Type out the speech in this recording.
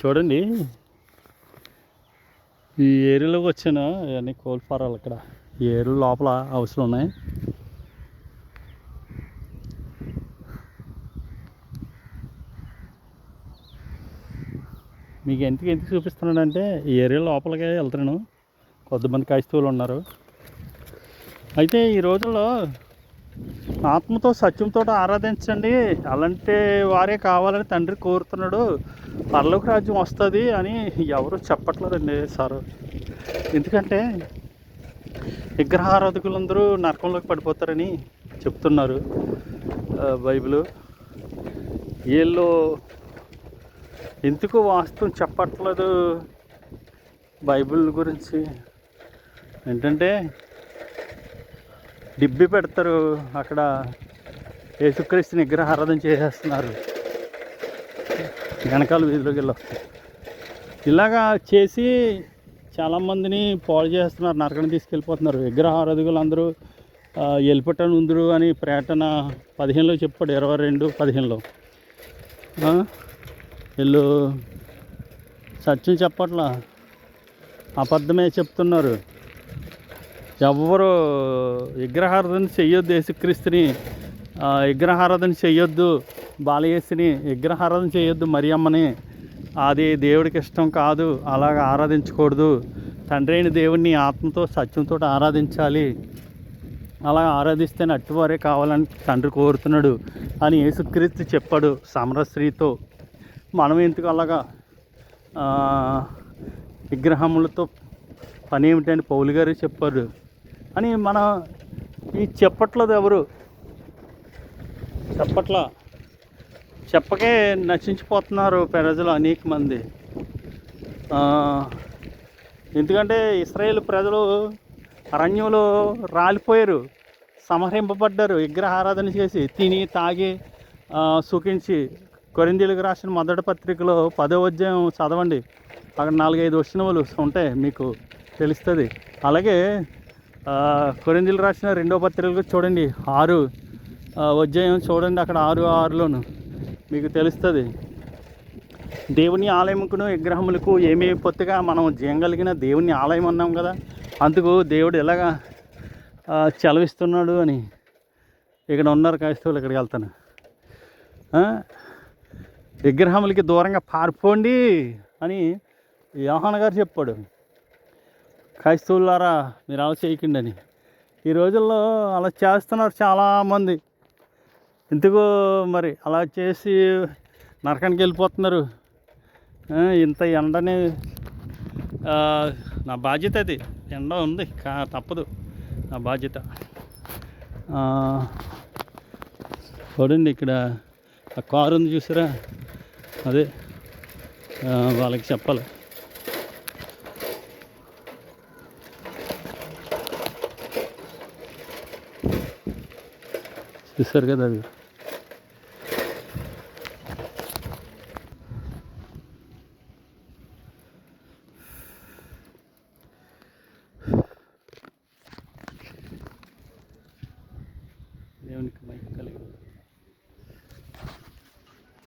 చూడండి, ఈ ఏరియాలోకి వచ్చాను. ఇవన్నీ కోళ్ళ ఫారాలు. ఇక్కడ ఈ ఏరియా లోపల హౌస్లు ఉన్నాయి. మీకు ఎందుకు చూపిస్తున్నానంటే, ఈ ఏరియా లోపలికే వెళ్తున్నాను. కొంతమంది క్రైస్తవులు ఉన్నారు. అయితే ఈ రోజుల్లో ఆత్మతో సత్యంతో ఆరాధించండి, అలాంటి వారే కావాలని తండ్రి కోరుతున్నాడు, పరలోక రాజ్యం వస్తుంది అని ఎవరు చెప్పట్లేదండి సారు. ఎందుకంటే విగ్రహారాధకులందరూ నరకంలోకి పడిపోతారని చెప్తున్నారు బైబిల్. వీళ్ళు ఎందుకు వాస్తవం చెప్పట్లేదు బైబిల్ గురించి ఏంటంటే, డిబ్బి పెడతారు, అక్కడ యేసుక్రీస్తుని విగ్రహారాధన చేసేస్తున్నారు, వెనకాల వీధిలోకి వెళ్ళి వస్తారు. ఇలాగా చేసి చాలామందిని పాడు చేస్తున్నారు, నరకని తీసుకెళ్ళిపోతున్నారు. విగ్రహారాధకులు అందరూ వెళ్ళిపోవటాను ఉందరు అని ప్రకటన 15లో చెప్పాడు, 22:15లో. వీళ్ళు సత్యం చెప్పట్లా, అబద్ధమే చెప్తున్నారు. ఎవరు విగ్రహారాధన చెయ్యొద్దు, యేసుక్రీస్తుని విగ్రహారాధన చెయ్యొద్దు, బాలయేసుని విగ్రహారాధన చేయొద్దు, మరియమ్మని, అది దేవుడికి ఇష్టం కాదు, అలాగ ఆరాధించకూడదు, తండ్రి అయిన దేవుడిని ఆత్మతో సత్యంతో ఆరాధించాలి, అలా ఆరాధిస్తేనే అట్టువారే కావాలని తండ్రి కోరుతున్నాడు అని యేసుక్రీస్తు చెప్పాడు సమరస్త్రీతో. మనం ఎందుకు అలాగా విగ్రహములతో పని ఏమిటని పౌలు గారు చెప్పారు అని మనం ఈ చెప్పట్లేదు, ఎవరు చెప్పకే నశించిపోతున్నారు ప్రజలు అనేక మంది. ఎందుకంటే ఇశ్రాయేలు ప్రజలు అరణ్యంలో రాలిపోయారు, సంహరింపబడ్డారు, విగ్రహారాధన చేసి తిని తాగి సుఖించి. కొరింథీయులకు రాసిన మొదటి పత్రికలో 10వ అధ్యాయం చదవండి, అక్కడ 4-5 వచనములు ఉంటాయి, మీకు తెలుస్తుంది. అలాగే కొరింథీయులకు రాసిన 2వ పత్రికలు చూడండి, 6వ అధ్యాయం చూడండి, అక్కడ 6:6లోను మీకు తెలుస్తుంది. దేవుని ఆలయముకును విగ్రహములకు ఏమీ పొత్తుగా మనం చేయగలిగిన దేవుని ఆలయం అన్నాం కదా, అందుకు దేవుడు ఎలాగా చలవిస్తున్నాడు అని. ఇక్కడ ఉన్నారు క్రైస్తవులు, ఇక్కడికి వెళ్తాను. విగ్రహములకి దూరంగా పారిపోండి అని యోహాను గారు చెప్పాడు. క్రైస్తవులారా మీరు అలా చేయకండి అని. ఈ రోజుల్లో అలా చేస్తున్నారు చాలామంది. ఎందుకు మరి అలా చేసి నరకానికి వెళ్ళిపోతున్నారు. ఇంత ఎండని, నా బాధ్యత అది, ఎండ ఉంది తప్పదు, నా బాధ్యత. చూడండి, ఇక్కడ ఆ కారు ఉంది చూసారా, అదే వాళ్ళకి చెప్పాలి. చూసారు కదా అది.